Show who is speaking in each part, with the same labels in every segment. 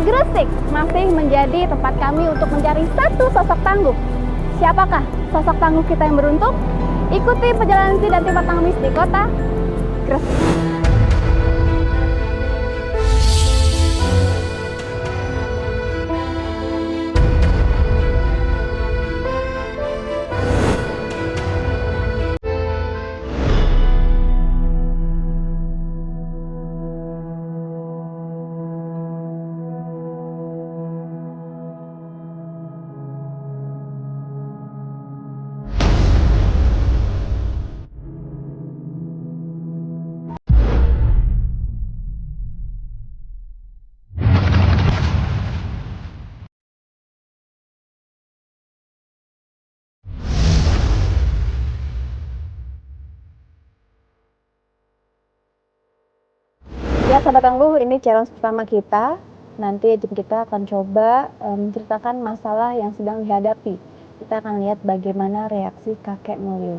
Speaker 1: Gresik masih menjadi tempat kami untuk mencari satu sosok tangguh. Siapakah sosok tangguh kita yang beruntung? Ikuti perjalanan dan Timah Tangguh di kota Gresik. Ya, sahabat tangguh, ini challenge pertama kita. Nanti tim kita akan coba menceritakan masalah yang sedang dihadapi. Kita akan lihat bagaimana reaksi kakek Mulyo.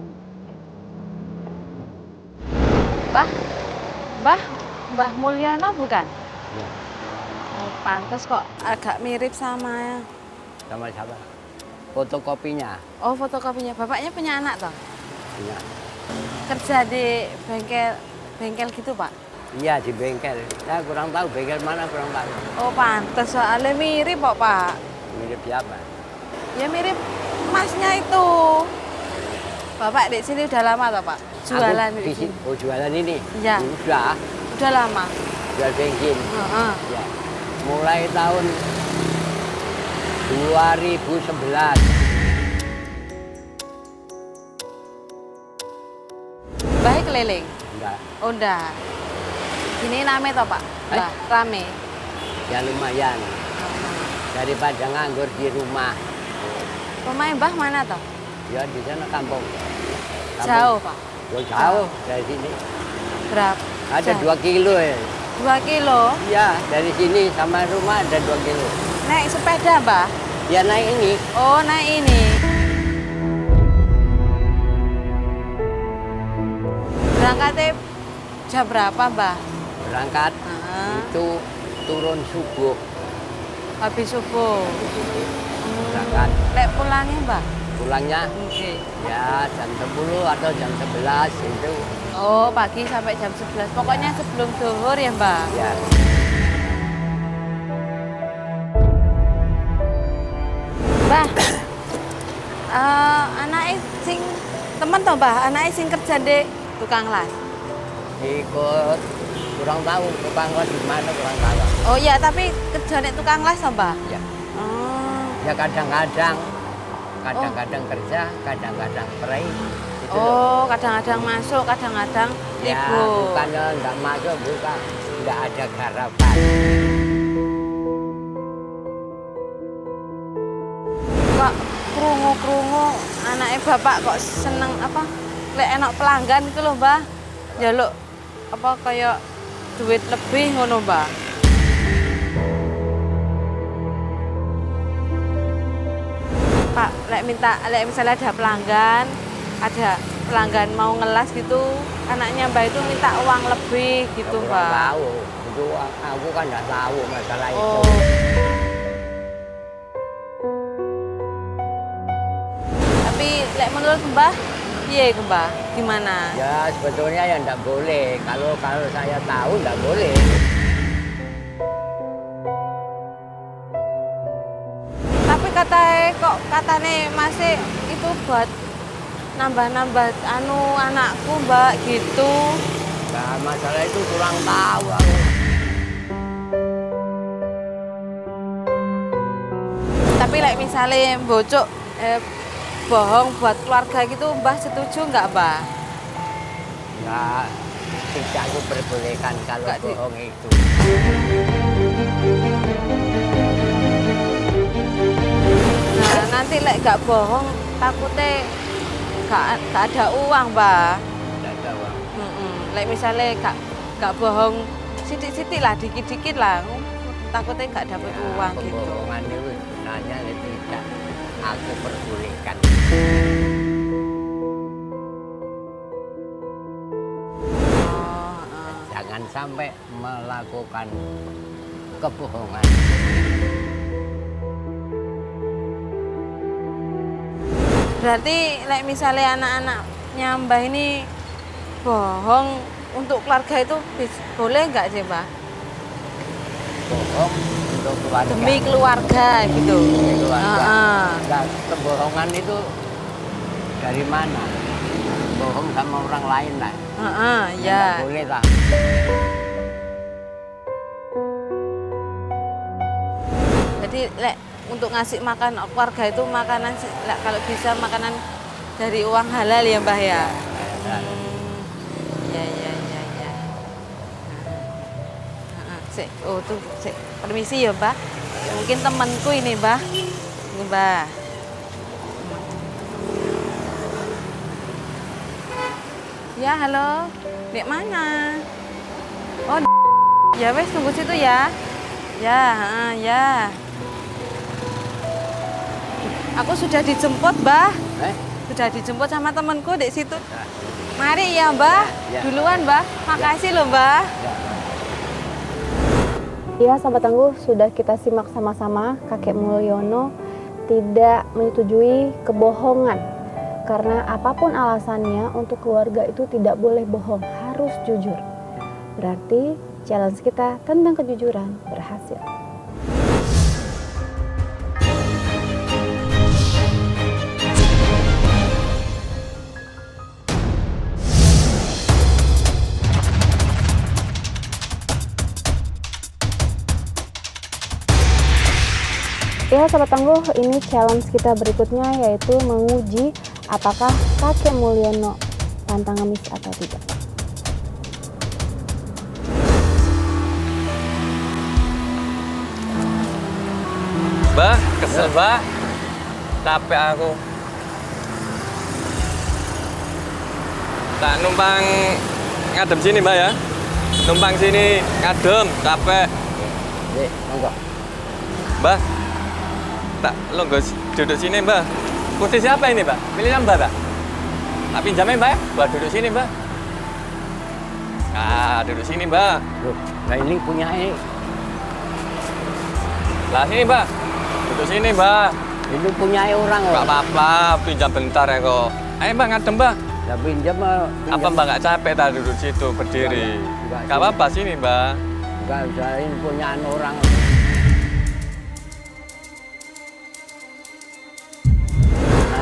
Speaker 2: Mbah Mulyono bukan?
Speaker 3: Ya.
Speaker 2: Oh, pantas kok agak mirip sama.
Speaker 3: Sama siapa? Fotokopinya.
Speaker 2: Oh, fotokopinya. Bapaknya punya anak toh?
Speaker 3: Punya.
Speaker 2: Kerja di bengkel gitu, Pak?
Speaker 3: Iya, di bengkel. Saya kurang tahu bengkel mana, kurang tahu.
Speaker 2: Oh, pantas soalnya mirip kok, Pak.
Speaker 3: Mirip siapa?
Speaker 2: Ya mirip masnya itu. Bapak di sini udah lama toh, Pak? Jualan
Speaker 3: Aku
Speaker 2: di sini.
Speaker 3: Oh, jualan ini?
Speaker 2: Iya.
Speaker 3: Udah
Speaker 2: lama.
Speaker 3: jual bensin.
Speaker 2: Heeh.
Speaker 3: Ya. Mulai tahun 2011.
Speaker 2: Baik keliling.
Speaker 3: Enggak.
Speaker 2: Oh, udah. Ini rame toh, Pak? Mbah, rame.
Speaker 3: Ya lumayan. Daripada nganggur di rumah.
Speaker 2: Rumahnya Mbah mana toh?
Speaker 3: Ya di sana kampung.
Speaker 2: Jauh, Pak?
Speaker 3: Ya, jauh dari sini.
Speaker 2: Berapa?
Speaker 3: Ada
Speaker 2: Jauh.
Speaker 3: 2 kilo ya.
Speaker 2: 2 kilo?
Speaker 3: Iya, dari sini sama rumah ada 2 kilo.
Speaker 2: Naik sepeda, Mbah?
Speaker 3: Ya naik ini.
Speaker 2: Oh, naik ini. Berangkatnya jam berapa, Mbah?
Speaker 3: Berangkat itu turun subuh.
Speaker 2: Habis subuh.
Speaker 3: Berangkat.
Speaker 2: Lek pulangnya, Mbah?
Speaker 3: Pulangnya
Speaker 2: Oke.
Speaker 3: ya jam 10 atau jam 11 itu.
Speaker 2: Oh, pagi sampai jam 11. Pokoknya sebelum zuhur ya, Mbah?
Speaker 3: Ya.
Speaker 2: Mbah, anaknya sing temen toh, Mbah? Anaknya sing kerja di tukang las.
Speaker 3: Ikut kurang tahu tukang las di mana kurang tahu.
Speaker 2: Oh iya, tapi kerja di tukang las toh, Mbah?
Speaker 3: Ya.
Speaker 2: Oh.
Speaker 3: Ya kadang-kadang kerja, kadang-kadang pray. Gitu loh.
Speaker 2: Oh, kadang-kadang masuk, kadang-kadang
Speaker 3: Ya,
Speaker 2: libur.
Speaker 3: bukannya nggak masuk, bukan. Nggak ada garapan.
Speaker 2: Kok krungu-krungu anaknya bapak kok seneng apa? Lek enak pelanggan itu loh, Mbah. Jaluk apa kayak duit lebih ngono, Mbah. Pak, lek misalnya ada pelanggan mau ngelas gitu, anaknya Mbah itu minta uang lebih gitu,
Speaker 3: Ya, kurang
Speaker 2: Mbak.
Speaker 3: tahu. Itu aku kan nggak tahu masalah itu.
Speaker 2: Oh. Tapi lek menurut Mbah, piye Mbah? Gimana?
Speaker 3: Ya sebetulnya ya nggak boleh. Kalau saya tahu nggak boleh.
Speaker 2: Tapi katanya masih itu buat nambah-nambah anakku, Mbak, gitu.
Speaker 3: Nah, masalah itu kurang tahu aku.
Speaker 2: Tapi lek misalnya bocok bohong buat keluarga gitu, Mbah setuju nggak, Mbah?
Speaker 3: Nggak, tidak aku perbolehkan kalau
Speaker 2: Nggak
Speaker 3: bohong itu.
Speaker 2: Nah, nanti lek nggak bohong, takutnya nggak ada uang, Mbah.
Speaker 3: Tidak ada uang.
Speaker 2: Lek misalnya nggak bohong sidik-sidik lah, dikit-dikit lah, takutnya nggak dapet
Speaker 3: Ya,
Speaker 2: uang gitu.
Speaker 3: pembohongan itu sebenarnya tidak aku perbolehkan.
Speaker 2: Oh,
Speaker 3: Jangan sampai melakukan kebohongan.
Speaker 2: Berarti misalnya anak-anaknya Mbah ini bohong untuk keluarga itu boleh nggak sih Mbah?
Speaker 3: Bohong untuk keluarga.
Speaker 2: Demi keluarga gitu.
Speaker 3: Demi keluarga.
Speaker 2: Heeh.
Speaker 3: Nah, kebohongan itu dari mana? Bohong sama orang lain lah.
Speaker 2: Heeh, ya.
Speaker 3: Nggak boleh lah.
Speaker 2: Jadi untuk ngasih makan keluarga itu makanan kalau bisa makanan dari uang halal ya Mbah ya. Ya ya ya ya. Tuh, permisi ya Mbah. Mungkin temanku ini Mbah. Ini Mbah. Ya halo, di mana? Oh, ya wes tunggu situ ya. Ya, ya. Aku sudah dijemput, Mbah. Sudah dijemput sama temanku di situ. Mari ya, Mbah.
Speaker 3: Ya.
Speaker 2: Duluan, Mbah. Makasih loh, Mbah.
Speaker 1: Ya, sahabat tangguh, sudah kita simak sama-sama kakek Mulyono tidak menyetujui kebohongan. Karena apapun alasannya, untuk keluarga itu tidak boleh bohong, harus jujur. Berarti challenge kita tentang kejujuran berhasil. Ya sahabat tangguh, ini challenge kita berikutnya yaitu menguji apakah kakek Mulyono pantang ngemis atau tidak.
Speaker 4: Mbah, kesel Mbah. Capek aku. Tak numpang ngadem sini Mbah ya. Numpang sini ngadem, capek.
Speaker 3: Monggo.
Speaker 4: Mbah, tak longgo duduk sini Mbah. Kursi siapa ini Mbah? Pilihan Mbah, Mbah. Tak pinjamin Mbah ya? Mbah duduk sini Mbah. Nah, duduk sini Mbah.
Speaker 3: Loh, nah ini punya ini.
Speaker 4: Lah sini Mbah. Duduk sini Mbah.
Speaker 3: Ini punya orang.
Speaker 4: Gak apa-apa, pinjam bentar ya kok. Ayo Mbah ngadem Mbah.
Speaker 3: Ya pinjam.
Speaker 4: Apa Mbah nggak capek tak duduk situ berdiri?
Speaker 3: Enggak,
Speaker 4: Gak apa-apa sini Mbah.
Speaker 3: Enggak usah, ini punya orang.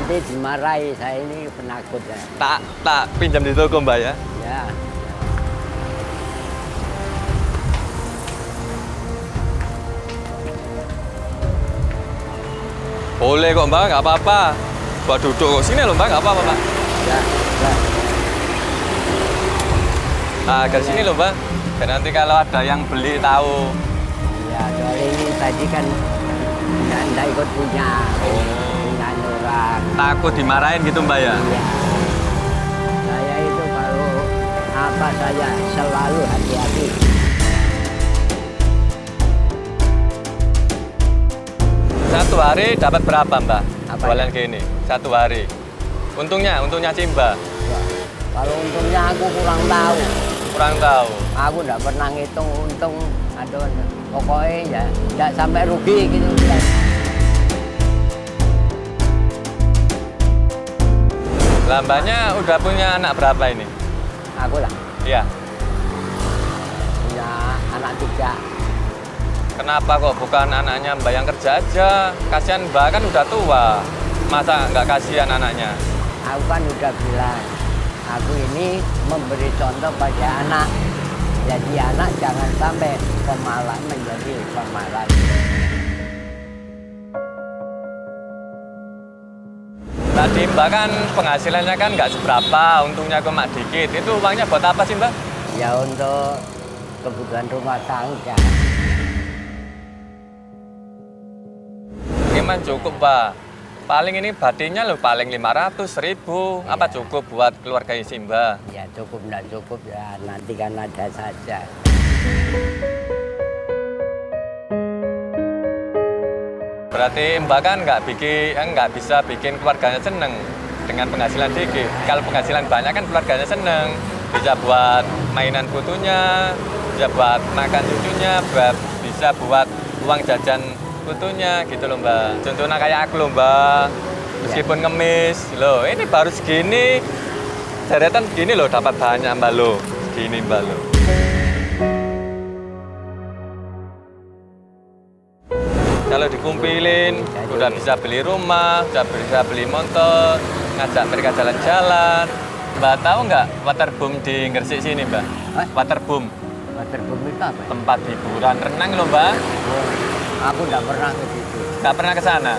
Speaker 3: Nanti dimarahi, saya ini penakut ya.
Speaker 4: Tak pinjam di toko Mbah ya.
Speaker 3: Ya.
Speaker 4: Boleh kok Mbah, nggak apa-apa. Buat duduk kok sini loh Mbah, nggak apa-apa Mbah.
Speaker 3: Ya, ya.
Speaker 4: Nah, ke sini loh Mbah. Dan nanti kalau ada yang beli tahu.
Speaker 3: Ya, soal ini tadi kan enggak ikut punya. Punya orang.
Speaker 4: Takut dimarahin gitu Mbah ya.
Speaker 3: Iya. Saya itu kalau apa saja selalu hati-hati.
Speaker 4: Satu hari dapat berapa Mbah?
Speaker 3: Apa
Speaker 4: Jualan
Speaker 3: ya?
Speaker 4: gini, satu hari. Untungnya Cimba.
Speaker 3: Ya. Kalau untungnya aku kurang tahu.
Speaker 4: Kurang tahu.
Speaker 3: Aku enggak pernah ngitung untung. Aduh, pokoknya ya enggak sampai rugi gitu.
Speaker 4: Lambanya udah punya anak berapa ini?
Speaker 3: Aku lah
Speaker 4: Iya.
Speaker 3: punya anak 3.
Speaker 4: Kenapa kok bukan anaknya Mbah yang kerja aja? Kasihan Mbah kan udah tua. Masa nggak kasihan anaknya?
Speaker 3: Aku kan udah bilang, aku ini memberi contoh pada anak. Jadi anak jangan sampai pemalas menjadi pemalas.
Speaker 4: Tadi Mbah kan penghasilannya kan nggak seberapa, untungnya cuma dikit. Itu uangnya buat apa sih Mbah?
Speaker 3: Ya untuk kebutuhan rumah tangga.
Speaker 4: Gimana cukup Mbah? Paling ini badinya loh paling 500.000. Apa cukup buat keluarga isi Mbah?
Speaker 3: Ya cukup enggak cukup ya nanti kan ada saja.
Speaker 4: Berarti Mbah kan nggak bisa bikin keluarganya seneng dengan penghasilan dikit. Kalau penghasilan banyak kan keluarganya seneng. Bisa buat mainan putunya, bisa buat makan cucunya, bisa buat uang jajan putunya gitu loh Mbak. Contohnya kayak aku loh Mbak, meskipun ngemis loh, ini baru segini, deretan gini loh dapat banyak Mbak loh, segini Mbak loh. Kalau dikumpulin, udah bisa beli rumah, udah bisa beli motor, ngajak mereka jalan-jalan. Mbak tahu nggak waterboom di Gresik sini Mbak? Waterboom.
Speaker 3: Waterboom itu apa?
Speaker 4: Tempat hiburan renang loh Mbak.
Speaker 3: Aku nggak pernah ke situ.
Speaker 4: Nggak pernah ke sana.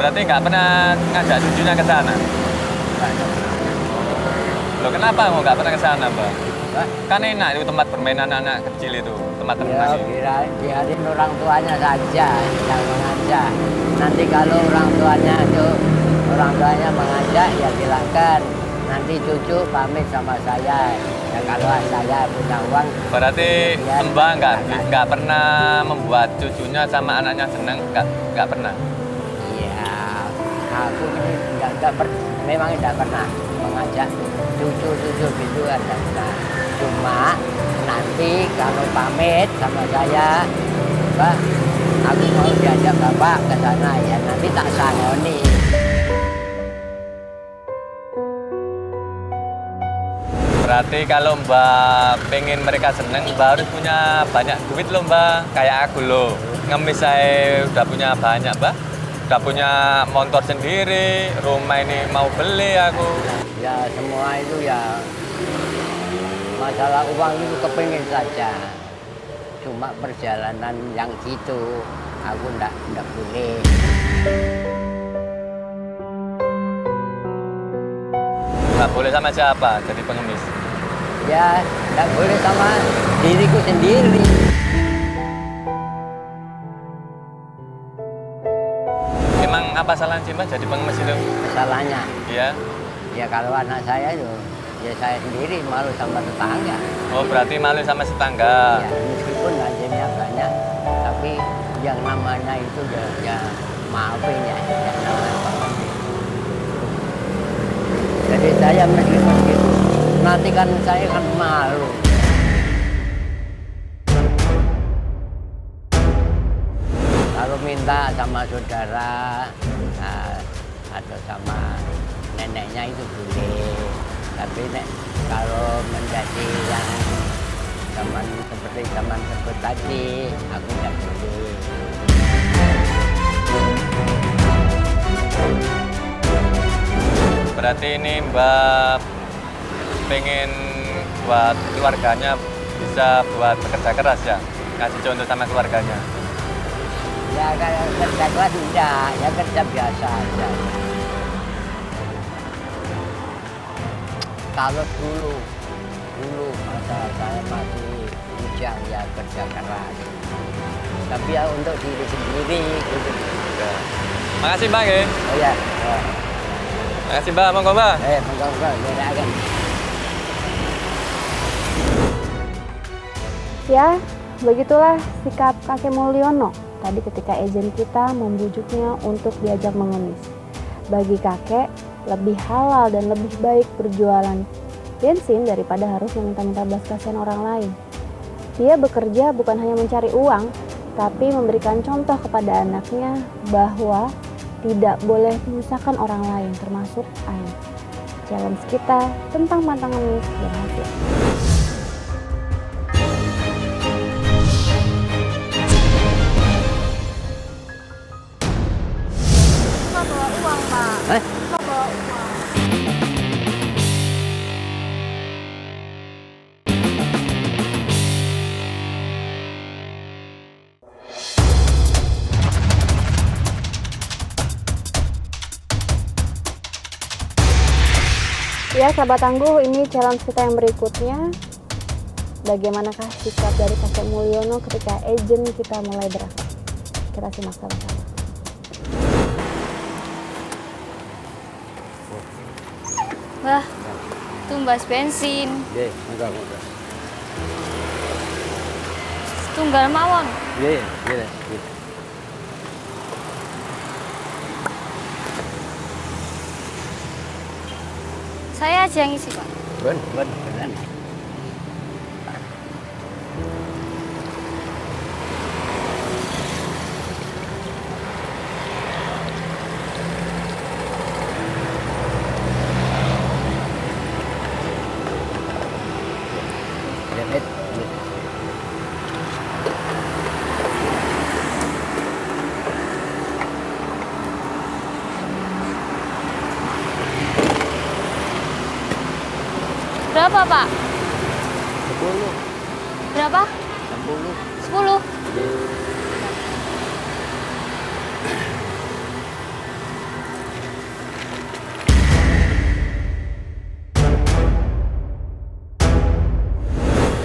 Speaker 4: Berarti nggak pernah ngajak cucunya ke sana? Loh kenapa mau nggak pernah ke sana Mbak? Kan enak itu tempat permainan anak kecil itu, tempat
Speaker 3: Ya,
Speaker 4: renang itu.
Speaker 3: biarin orang tuanya saja yang mengajak. Nanti kalau orang tuanya mengajak ya silakan. Nanti cucu pamit sama saya. Ya kalau saya punya uang.
Speaker 4: Berarti
Speaker 3: ya,
Speaker 4: Mbak nggak pernah membuat cucunya sama anaknya senang, nggak pernah.
Speaker 3: Iya, aku ini memang tidak pernah mengajak cucu-cucu gitu ada. Cuma nanti kalau pamit sama saya, Mbak, aku mau diajak Bapak ke sana ya nanti tak sangoni.
Speaker 4: Berarti kalau Mbak pengen mereka seneng, Mbak harus punya banyak duit loh Mbak. Kayak aku loh, ngemis saya udah punya banyak Mbak. Udah punya motor sendiri, rumah ini mau beli aku.
Speaker 3: Ya semua itu ya masalah uang itu kepingin saja. Cuma perjalanan yang gitu aku ndak boleh.
Speaker 4: Nggak boleh sama siapa jadi pengemis?
Speaker 3: Ya ndak boleh sama diriku sendiri.
Speaker 4: Emang apa salahnya sih Mbak jadi pengemis itu?
Speaker 3: Masalahnya
Speaker 4: Iya.
Speaker 3: ya kalau anak saya itu ya saya sendiri malu sama tetangga.
Speaker 4: Oh berarti malu sama tetangga.
Speaker 3: Ya, meskipun gajinya banyak, tapi yang namanya itu ya maafin ya, yang namanya pengemis. Jadi saya meskipun gitu, nanti kan saya kan malu. Kalau minta sama saudara atau sama neneknya itu boleh, tapi kalau menjadi yang seperti zaman sebut tadi, aku tidak boleh.
Speaker 4: Berarti ini Mbak pengen buat keluarganya bisa buat bekerja keras ya? Kasih contoh sama keluarganya.
Speaker 3: Ya kalau kerja keras tidak, ya kerja biasa aja. Kalau dulu masa saya masih bujang ya kerja keras. Tapi ya untuk diri sendiri gitu.
Speaker 4: Ya. Makasih Mbak ya.
Speaker 3: Oh ya.
Speaker 4: Makasih Mbak, monggo Mbak.
Speaker 3: Monggo, ya akan.
Speaker 1: Ya, begitulah sikap kakek Mulyono tadi ketika ejen kita membujuknya untuk diajak mengemis. Bagi kakek, lebih halal dan lebih baik berjualan bensin daripada harus meminta-minta belas kasihan orang lain. Dia bekerja bukan hanya mencari uang, tapi memberikan contoh kepada anaknya bahwa tidak boleh menyusahkan orang lain, termasuk anak. Challenge kita tentang pantang ngemis berhasil.
Speaker 2: Nggak bawa uang, Pak.
Speaker 3: Hah?
Speaker 2: Nggak bawa uang.
Speaker 1: Ya, sahabat tangguh, ini challenge kita yang berikutnya. Bagaimanakah sikap dari kakek Mulyono ketika ejen kita mulai berakhir? Kita simak sama-sama.
Speaker 2: Wah, tumbas bensin.
Speaker 3: Enggak.
Speaker 2: Tunggal mawon.
Speaker 3: Iya.
Speaker 2: Saya aja yang isi, Pak.
Speaker 3: beneran. Debit.
Speaker 2: Berapa, Pak?
Speaker 3: 10.
Speaker 2: Berapa?
Speaker 3: 10.
Speaker 2: 10.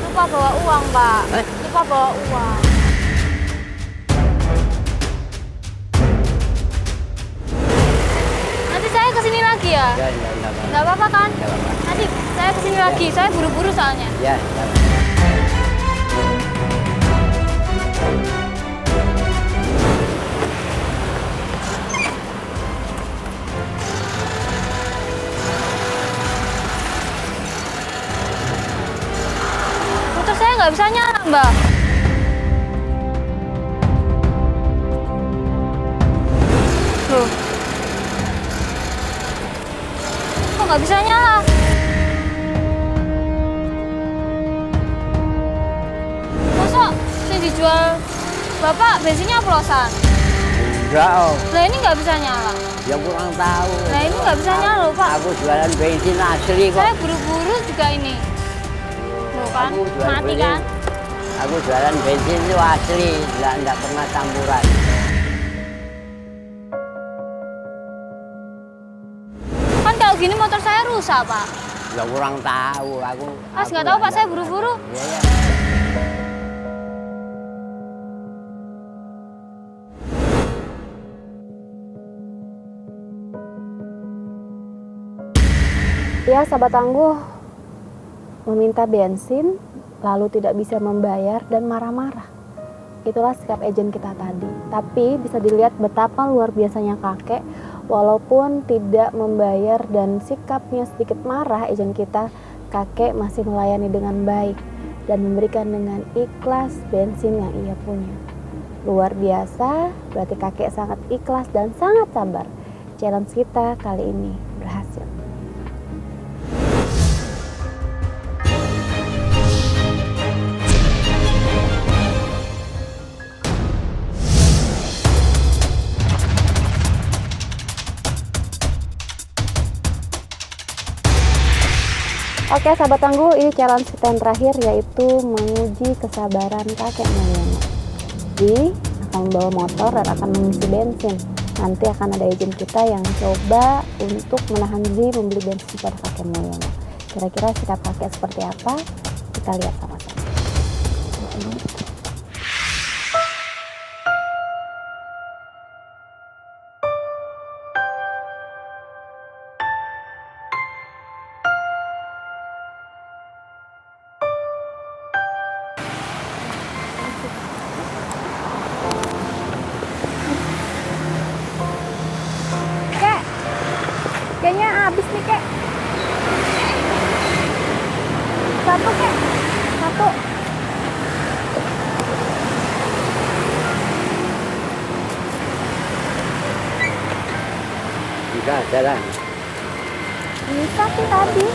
Speaker 2: Lupa bawa uang, Pak. Lupa bawa uang. Nanti saya kesini lagi ya?
Speaker 3: Ya, enggak apa-apa.
Speaker 2: Nggak apa-apa kan?
Speaker 3: Enggak apa-apa.
Speaker 2: Nanti saya kesini lagi. Saya buru-buru soalnya.
Speaker 3: Ya, enggak apa-apa.
Speaker 2: Motor saya nggak bisa nyala, Mbak. Loh. Kok nggak bisa nyala? Masa yang dijual Bapak bensinnya oplosan?
Speaker 3: Enggak, Om.
Speaker 2: Nah ini nggak bisa nyala.
Speaker 3: Ya kurang tahu.
Speaker 2: Nah ini nggak bisa nyala loh, Pak.
Speaker 3: Aku jualan bensin asli kok.
Speaker 2: Saya buru-buru juga ini. Loh kan,
Speaker 3: Aku jual
Speaker 2: mati
Speaker 3: bensin.
Speaker 2: kan?
Speaker 3: Aku jualan bensin itu asli, enggak pernah campuran.
Speaker 2: Kan kalau gini motor saya rusak, Pak.
Speaker 3: Ya kurang tahu, aku.
Speaker 2: Mas nggak tahu, Pak, saya buru-buru.
Speaker 3: Iya, ya.
Speaker 1: Ya, sahabat tangguh, meminta bensin lalu tidak bisa membayar dan marah-marah. Itulah sikap ejen kita tadi. Tapi bisa dilihat betapa luar biasanya kakek, walaupun tidak membayar dan sikapnya sedikit marah ejen kita, kakek masih melayani dengan baik dan memberikan dengan ikhlas bensin yang ia punya. Luar biasa, berarti kakek sangat ikhlas dan sangat sabar. Challenge kita kali ini berhasil. Oke sahabat tangguh, ini challenge kita yang terakhir yaitu menguji kesabaran kakek Mulyono. Jadi akan membawa motor dan akan mengisi bensin. Nanti akan ada ejen kita yang coba untuk menahan diri membeli bensin pada kakek Mulyono. Kira-kira sikap kakek seperti apa? Kita lihat sama-sama. Kek, kayaknya habis nih kek. Satu kek, satu.
Speaker 3: Enggak jalan.
Speaker 1: Bisa sih tadi.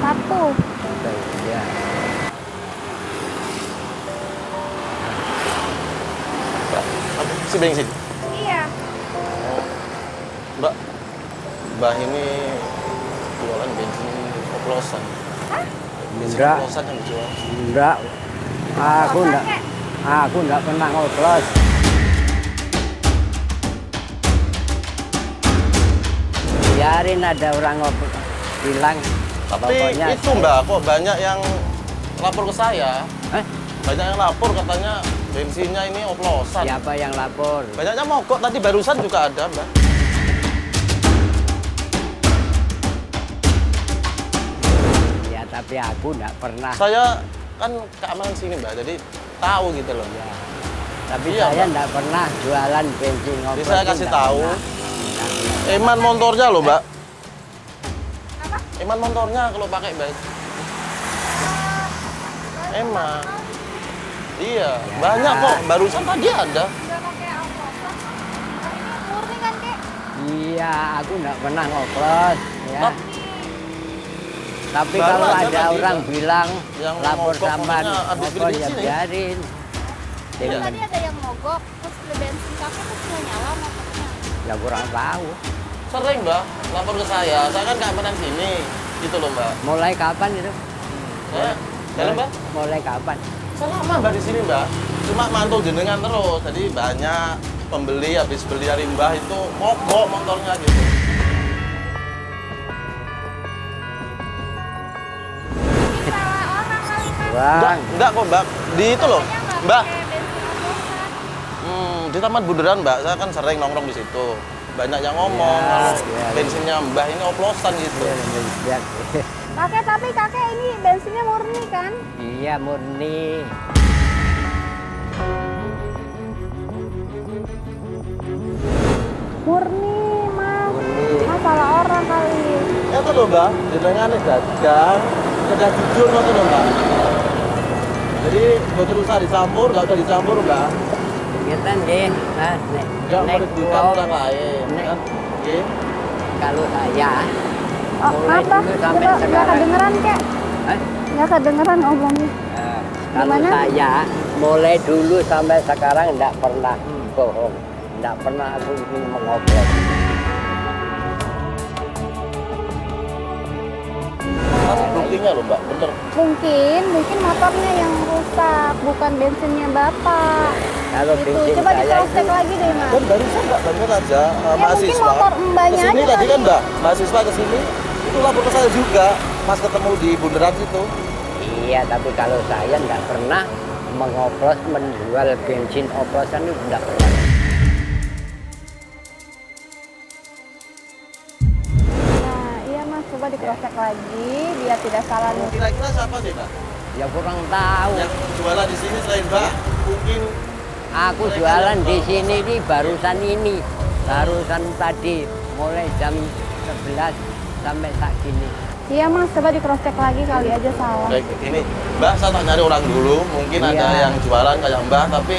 Speaker 1: Satu.
Speaker 3: Ya.
Speaker 5: Si bensin.
Speaker 1: Iya.
Speaker 5: Mbak, Mbak ini jualan bensin oplosan. Bensin
Speaker 3: Enggak.
Speaker 5: oplosan yang dijual.
Speaker 3: Enggak. Aku enggak pernah ngoplos. Biarin ada orang bilang.
Speaker 5: Tapi
Speaker 3: pokoknya
Speaker 5: itu Mbak, kok banyak yang lapor ke saya. Banyak yang lapor katanya bensinnya ini oplosan.
Speaker 3: Siapa yang lapor?
Speaker 5: Banyaknya mogok, tadi barusan juga ada Mbak.
Speaker 3: Ya tapi aku enggak pernah.
Speaker 5: Saya kan keamanan sini Mbak, jadi tahu gitu loh.
Speaker 3: Ya. Tapi
Speaker 5: Iya,
Speaker 3: saya
Speaker 5: Mbak.
Speaker 3: nggak pernah jualan bensin
Speaker 5: Jadi
Speaker 3: oplosan.
Speaker 5: saya kasih
Speaker 3: nggak
Speaker 5: tahu.
Speaker 3: pernah. Nggak pernah.
Speaker 5: Eman motornya loh Mbak. Eman motornya kalau pakai Mbak. Eman. Iya, banyak kok. Barusan tadi ada.
Speaker 1: Murni kan kek?
Speaker 3: Iya, aku nggak pernah ngoplos. Ya.
Speaker 5: Tap.
Speaker 3: Tapi
Speaker 5: Baru
Speaker 3: kalau
Speaker 5: aja
Speaker 3: ada
Speaker 5: tadi,
Speaker 3: orang
Speaker 5: Mbak.
Speaker 3: bilang
Speaker 5: Yang
Speaker 3: lapor
Speaker 5: mogok
Speaker 3: sampan
Speaker 5: pokoknya habis beli
Speaker 3: ngoplos ya
Speaker 5: bensin ya.
Speaker 3: biarin.
Speaker 5: Iya.
Speaker 1: Tadi ada yang mogok, terus beli bensin kakek terus nggak nyala motornya.
Speaker 3: Ya kurang tahu.
Speaker 5: Sering Mbak, lapor ke saya. Saya kan keamanan sini. Gitu loh Mbak.
Speaker 3: Mulai kapan itu?
Speaker 5: Dalam Mbak?
Speaker 3: Mulai kapan?
Speaker 5: Selama Mbak di sini Mbak. Cuma mantul jenengan terus. Jadi banyak pembeli habis beli dari Mbah itu mogok motornya gitu.
Speaker 1: Salah orang kali kan?
Speaker 3: Bang,
Speaker 5: Enggak kok Mbak. Di itu loh.
Speaker 1: Katanya nggak
Speaker 5: Mbak,
Speaker 1: pakai bensin oplosan.
Speaker 5: di Taman Bundaran Mbak. Saya kan sering nongkrong di situ. Banyak yang ngomong
Speaker 3: Ya,
Speaker 5: kalau
Speaker 3: ya.
Speaker 5: bensinnya Mbah ini oplosan gitu.
Speaker 3: iya,
Speaker 1: Kakek, tapi kakek ini bensinnya murni kan?
Speaker 3: iya murni.
Speaker 1: Murni, Mas.
Speaker 3: Murni.
Speaker 1: Mas salah orang kali.
Speaker 5: Ya itu loh Mbak, jenengan ini dagang, sudah jujur itu loh Mbak. Jadi betul usah dicampur, nggak usah dicampur Mbak.
Speaker 3: Kita deh, nah,
Speaker 5: Nggak merugikan
Speaker 3: kalau-
Speaker 5: orang lain.
Speaker 3: Nek.
Speaker 5: Kan? Oke.
Speaker 3: kalau saya
Speaker 1: Oh,
Speaker 3: mulai
Speaker 1: apa?
Speaker 3: dulu sampai
Speaker 1: Nggak
Speaker 3: sekarang.
Speaker 1: kedengeran, kek?
Speaker 3: Eh,
Speaker 1: Nggak kedengeran ngomongnya.
Speaker 3: kalau
Speaker 1: Gimana?
Speaker 3: saya mulai dulu sampai sekarang enggak pernah bohong, enggak pernah aku ini mengoplos.
Speaker 5: Masih buktinya loh Mbak, bener.
Speaker 1: Mungkin motornya yang rusak, bukan bensinnya Bapak.
Speaker 3: Kalau
Speaker 1: Gitu.
Speaker 3: bensin
Speaker 1: Coba di
Speaker 3: saya
Speaker 1: cross check
Speaker 3: itu
Speaker 1: lagi deh, Mas.
Speaker 5: Dan barusan Mbak bener aja
Speaker 1: mungkin
Speaker 5: mahasiswa.
Speaker 1: motor mbaknya
Speaker 5: Kesini
Speaker 1: aja
Speaker 5: tadi
Speaker 1: kali.
Speaker 5: kan Mbak, mahasiswa kesini. Itu lapor ke saya juga, pas ketemu di bundaran situ.
Speaker 3: iya, tapi kalau saya enggak pernah mengoplos, menjual bensin oplosan itu enggak pernah.
Speaker 1: Nah, iya Mas, coba di cross check lagi biar tidak salah nih.
Speaker 5: Kira-kira siapa sih Mbak?
Speaker 3: Ya kurang tahu.
Speaker 5: Yang jualan di sini selain Mbak, mungkin
Speaker 3: Aku jualan di sini ini barusan ini, barusan tadi mulai jam 11 sampai saat gini.
Speaker 1: Iya Mas, coba di cross check lagi kali aja salah.
Speaker 5: kayak gini. Mbak, saya tak nyari orang dulu, mungkin
Speaker 3: Iya.
Speaker 5: ada yang jualan kayak Mbak, tapi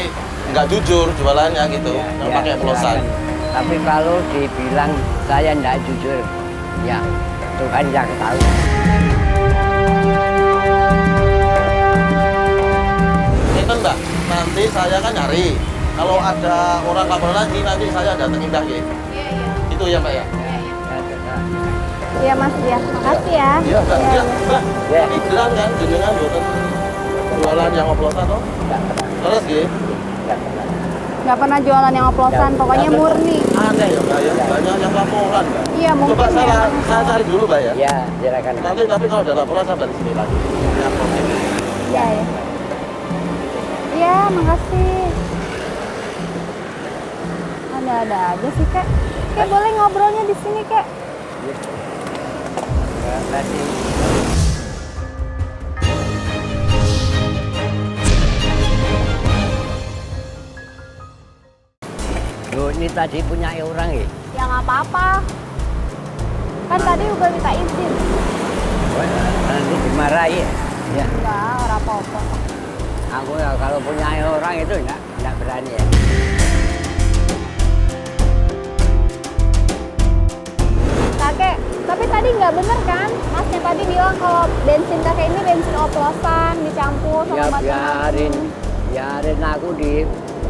Speaker 5: nggak jujur jualannya gitu, yang
Speaker 3: Ya,
Speaker 5: pakai oplosan.
Speaker 3: silakan. Tapi kalau dibilang saya enggak jujur, ya Tuhan yang tahu.
Speaker 5: Itu Mbak, nanti saya kan nyari. Kalau ada orang lapor lagi, nanti saya datengin Mbak ya.
Speaker 1: Iya, iya.
Speaker 5: Itu ya Mbak ya?
Speaker 3: Ya, terserah.
Speaker 1: Iya Mas, ya. Makasih ya.
Speaker 5: Iya Mbak,
Speaker 1: Iya.
Speaker 5: iya Mbak.
Speaker 3: Ya.
Speaker 5: Ini jelas kan, jenengan buatan jualan yang oplosan toh?
Speaker 3: Enggak pernah,
Speaker 5: Terus gitu?
Speaker 3: enggak pernah.
Speaker 1: Nggak pernah jualan yang oplosan,
Speaker 3: Ya,
Speaker 1: pokoknya
Speaker 3: ya,
Speaker 1: murni.
Speaker 5: Aneh ya Mbak ya, banyak yang laporan Mbak.
Speaker 1: Iya, mungkin
Speaker 5: Coba
Speaker 1: ya.
Speaker 5: saya cari dulu Mbak ya.
Speaker 3: Ya, silakan.
Speaker 5: Nanti tapi kalau ada laporan saya balik sini lagi. Ya, oke.
Speaker 1: Iya, ya. Iya, makasih. Ada-ada aja sih, Kek. Kek, boleh ngobrolnya di sini, Kek?
Speaker 3: Terima kasih. Loh, ini tadi punya orang ya?
Speaker 1: Ya nggak apa-apa. Kan tadi udah minta izin.
Speaker 3: Wah, nanti dimarahi ya? Ya,
Speaker 1: Enggak, ora apa-apa.
Speaker 3: aku ya kalau punya orang itu enggak berani ya.
Speaker 1: Kakek, tapi tadi nggak bener kan? Masnya tadi bilang kalau bensin kakek ini bensin oplosan dicampur sama
Speaker 3: Ya
Speaker 1: batu
Speaker 3: biarin aku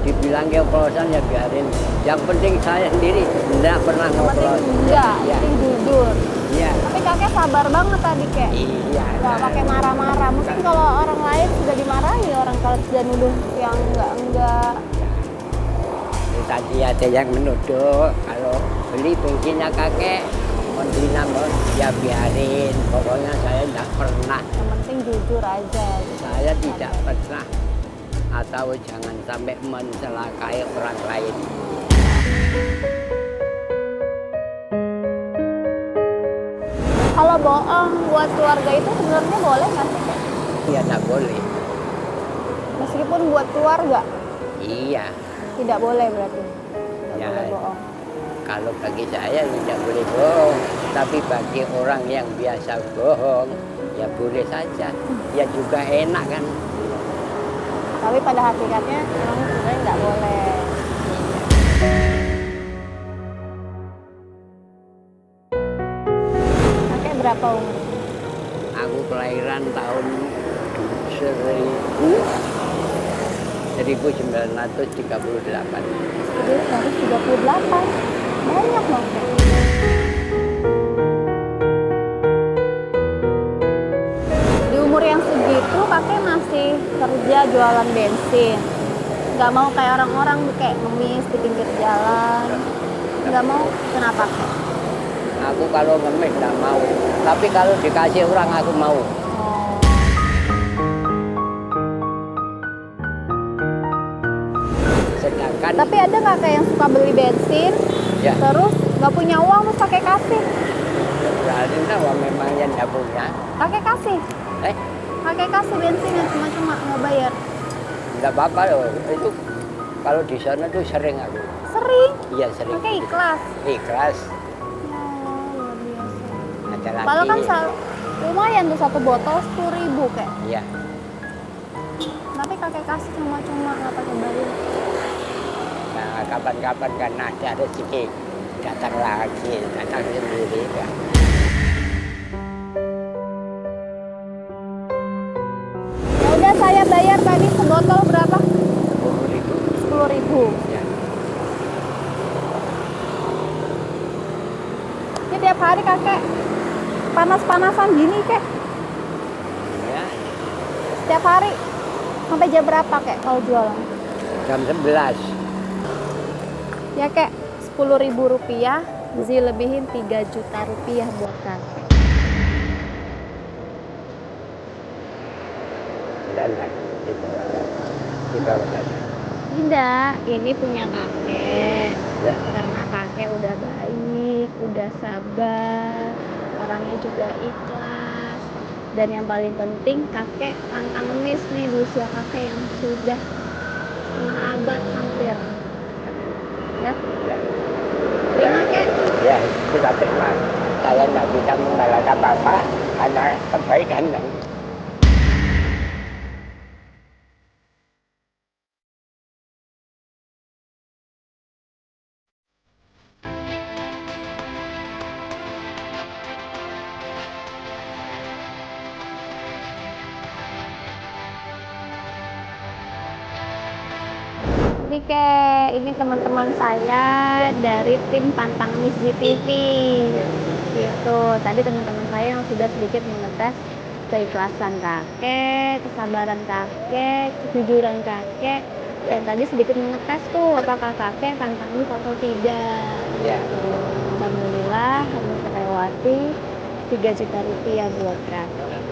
Speaker 3: dibilang ke oplosan ya biarin. Yang penting saya sendiri enggak pernah
Speaker 1: Yang penting
Speaker 3: ngoplos.
Speaker 1: enggak,
Speaker 3: Iya,
Speaker 1: penting jujur.
Speaker 3: iya,
Speaker 1: Tapi kakek sabar banget tadi, Kek.
Speaker 3: iya.
Speaker 1: Nggak pakai marah-marah. Mungkin kalau orang lain sudah dimarahi, orang kalau sudah nuduh yang enggak.
Speaker 3: Tadi ada yang menuduh kalau beli bensinnya kakek beli namun ya biarin, pokoknya saya tidak pernah,
Speaker 1: Yang penting jujur aja. Gitu.
Speaker 3: saya tidak pernah atau jangan sampai mencelakai orang lain.
Speaker 1: Kalau bohong buat keluarga itu sebenarnya boleh nggak sih, Kek?
Speaker 3: Ya tidak boleh.
Speaker 1: Meskipun buat keluarga,
Speaker 3: Iya,
Speaker 1: tidak boleh berarti. Tidak
Speaker 3: Ya.
Speaker 1: boleh bohong.
Speaker 3: kalau bagi saya tidak boleh bohong. Tapi bagi orang yang biasa bohong, ya boleh saja. Ya juga enak kan.
Speaker 1: Tapi pada hakikatnya memang sebenarnya nggak boleh. Kakek berapa umur?
Speaker 3: Aku kelahiran tahun 1938.
Speaker 1: Jadi 138. Banyak loh. Kak. Di umur yang segitu kakek masih kerja jualan bensin. Nggak mau kayak orang-orang kayak ngemis di pinggir jalan. Nggak mau, kenapa Kak?
Speaker 3: Aku kalau ngemis nggak mau. Tapi kalau dikasih orang aku mau.
Speaker 1: Oh.
Speaker 3: Sedangkan
Speaker 1: Tapi ada nggak kayak yang suka beli bensin,
Speaker 3: ya
Speaker 1: terus nggak punya uang terus kakek kasih?
Speaker 3: berarti bahwa memang yang nggak punya.
Speaker 1: Kakek kasih?
Speaker 3: Eh,
Speaker 1: Kakek kasih bensin yang cuma-cuma nggak bayar?
Speaker 3: nggak apa-apa loh. Itu kalau di sana tuh sering aku.
Speaker 1: Sering?
Speaker 3: Iya sering.
Speaker 1: Kakek ikhlas?
Speaker 3: Ikhlas.
Speaker 1: Ya, luar biasa.
Speaker 3: Ada lagi.
Speaker 1: Padahal kan lumayan tuh satu botol 10.000 kayak.
Speaker 3: Iya.
Speaker 1: Tapi kakek kasih cuma-cuma nggak pakai bayar.
Speaker 3: Nah, kapan-kapan kan ada rezeki datang lagi, datang sendiri ya.
Speaker 1: Ya udah saya bayar tadi sebotol berapa?
Speaker 3: 10.000.
Speaker 1: 10.000.
Speaker 3: Ya.
Speaker 1: Ini tiap hari kakek panas-panasan gini kek.
Speaker 3: Ya.
Speaker 1: Setiap hari sampai jam berapa kek kalau jualan?
Speaker 3: Jam 11.
Speaker 1: Ya kek 10.000 rupiah, Zi lebihin 3 juta rupiah buat kakek.
Speaker 3: Dan itu.
Speaker 1: Tidak, ini punya kakek.
Speaker 3: Ya.
Speaker 1: Karena kakek udah baik, udah sabar, orangnya juga ikhlas. Dan yang paling penting kakek pantang ngemis nih di usia kakek yang sudah setengah abad hampir. Ya, terima kek.
Speaker 3: Ya, kita terima. Saya nggak bisa membalas apa-apa karena kebaikan.
Speaker 1: Ini kek, ini teman-teman saya dari tim Pantang Ngemis GTV. Gitu. Tadi teman-teman saya yang sudah sedikit mengetes keikhlasan kakek, kesabaran kakek, kejujuran kakek. Dan tadi sedikit mengetes tuh apakah kakek pantang ngemis atau tidak.
Speaker 3: Ya.
Speaker 1: Gitu. Alhamdulillah kami terlewati 3 juta rupiah buat kakek.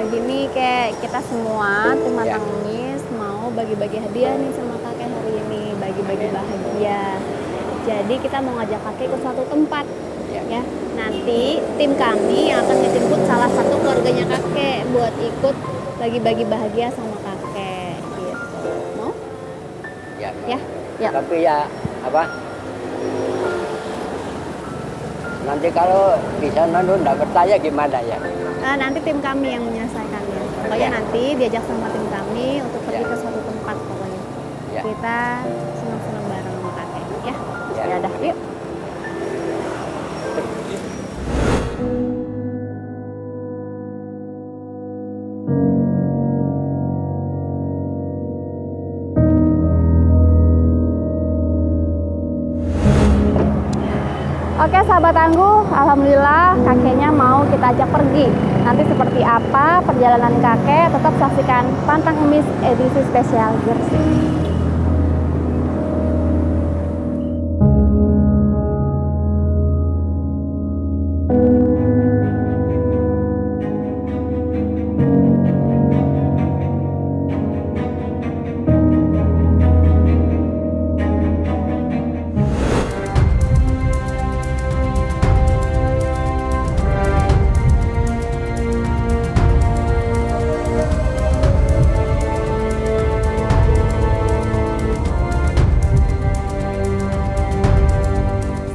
Speaker 1: Gini kayak kita semua tim Pantang Ngemis mau bagi-bagi hadiah nih sama kakek hari ini, bagi-bagi bahagia. Jadi kita mau ngajak kakek ke suatu tempat ya. Nanti tim kami yang akan menjemput salah satu keluarganya kakek buat ikut bagi-bagi bahagia sama kakek gitu. Mau?
Speaker 3: Ya.
Speaker 1: Ya. Ya.
Speaker 3: Tapi ya apa? Nanti kalau di sana lu nggak percaya gimana ya?
Speaker 1: Nanti tim kami yang menyelesaikannya. Pokoknya nanti diajak sama tim kami untuk pergi ke suatu tempat pokoknya.
Speaker 3: Ya.
Speaker 1: Kita senang-senang bareng sama kakek ya.
Speaker 3: Ya.
Speaker 1: Ya udah, yuk. Oke sahabat tangguh, alhamdulillah kakeknya mau kita ajak pergi. Nanti seperti apa perjalanan kakek, tetap saksikan Pantang Ngemis edisi spesial Gresik.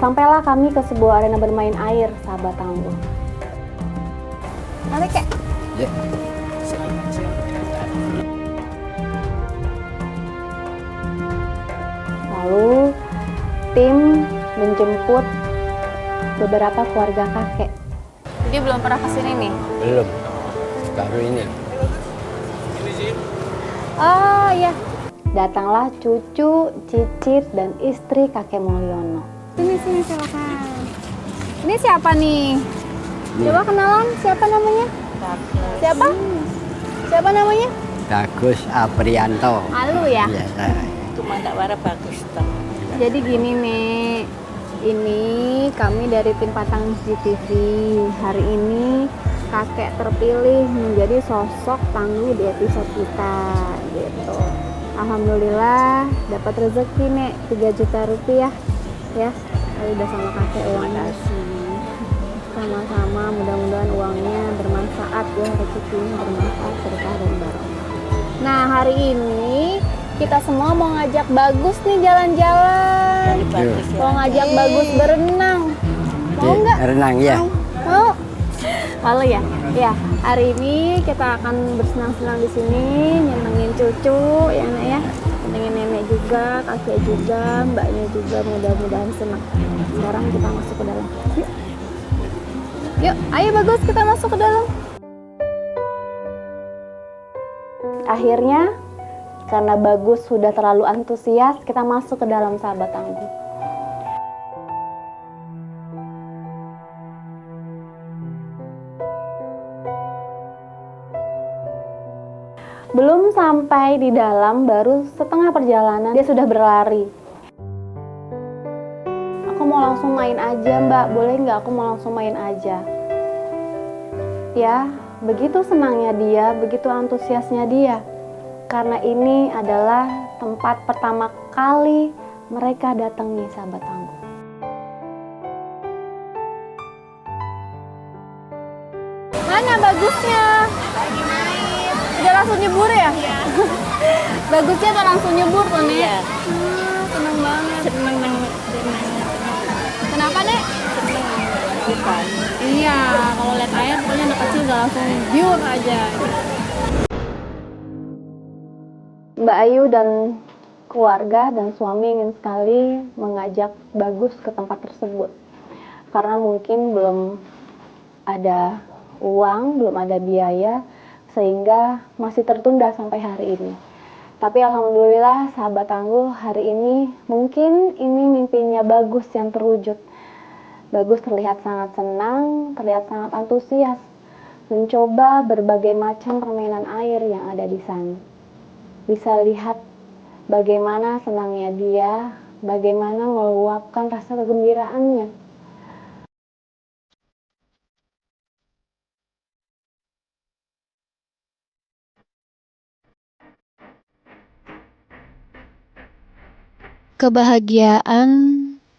Speaker 1: Sampailah kami ke sebuah arena bermain air, sahabat tangguh. Nanti kek.
Speaker 3: Ya.
Speaker 1: Lalu tim menjemput beberapa keluarga kakek.
Speaker 2: Jadi belum pernah kesini nih.
Speaker 3: Belum. Baru ini.
Speaker 1: Oh iya, datanglah cucu, cicit, dan istri kakek Mulyono. Sini silakan. Ini siapa nih? Coba kenalan, siapa namanya? Siapa? Siapa namanya?
Speaker 3: Bagus Aprianto.
Speaker 1: Alu ya?
Speaker 3: Iya.
Speaker 2: Cuma tak warna bagus toh.
Speaker 1: Jadi gini nih, ini kami dari tim Patang GTV. Hari ini kakek terpilih menjadi sosok tangguh di episode kita gitu. Alhamdulillah dapat rezeki nih 3 juta rupiah ya. Saya udah sama kakek uangnya. Sama-sama, mudah-mudahan uangnya bermanfaat ya, rezekinya bermanfaat, berkah dan barokah. Nah, hari ini kita semua mau ngajak Bagus nih jalan-jalan. Mau ngajak Bagus berenang. Mau nggak?
Speaker 3: Renang ya.
Speaker 1: Mau? Malu ya? Ya, hari ini kita akan bersenang-senang di sini, nyenengin cucu ya Nek ya. Nyenengin nenek juga, kakek juga, mbaknya juga, mudah-mudahan senang. Sekarang kita masuk ke dalam. Yuk. Yuk, ayo Bagus kita masuk ke dalam. Akhirnya karena Bagus sudah terlalu antusias, kita masuk ke dalam, sahabat tangguh. Belum sampai di dalam, baru setengah perjalanan dia sudah berlari. Aku mau langsung main aja Mbak, boleh nggak aku mau langsung main aja? Ya, begitu senangnya dia, begitu antusiasnya dia. Karena ini adalah tempat pertama kali mereka datangi, sahabat tangguh. Mana Bagusnya? Lagi main. Udah langsung nyebur ya? Iya. Bagusnya tuh langsung nyebur tuh Nek? Iya. Seneng banget. Seneng banget. Kenapa Nek? Seneng. Iya, kalau lihat air pokoknya anak kecil udah langsung biur aja. Mbak Ayu dan keluarga dan suami ingin sekali mengajak Bagus ke tempat tersebut karena mungkin belum ada uang, belum ada biaya sehingga masih tertunda sampai hari ini. Tapi alhamdulillah sahabat tangguh, hari ini mungkin ini mimpinya Bagus yang terwujud. Bagus terlihat sangat senang, terlihat sangat antusias mencoba berbagai macam permainan air yang ada di sana. Bisa lihat bagaimana senangnya dia, bagaimana meluapkan rasa kegembiraannya. Kebahagiaan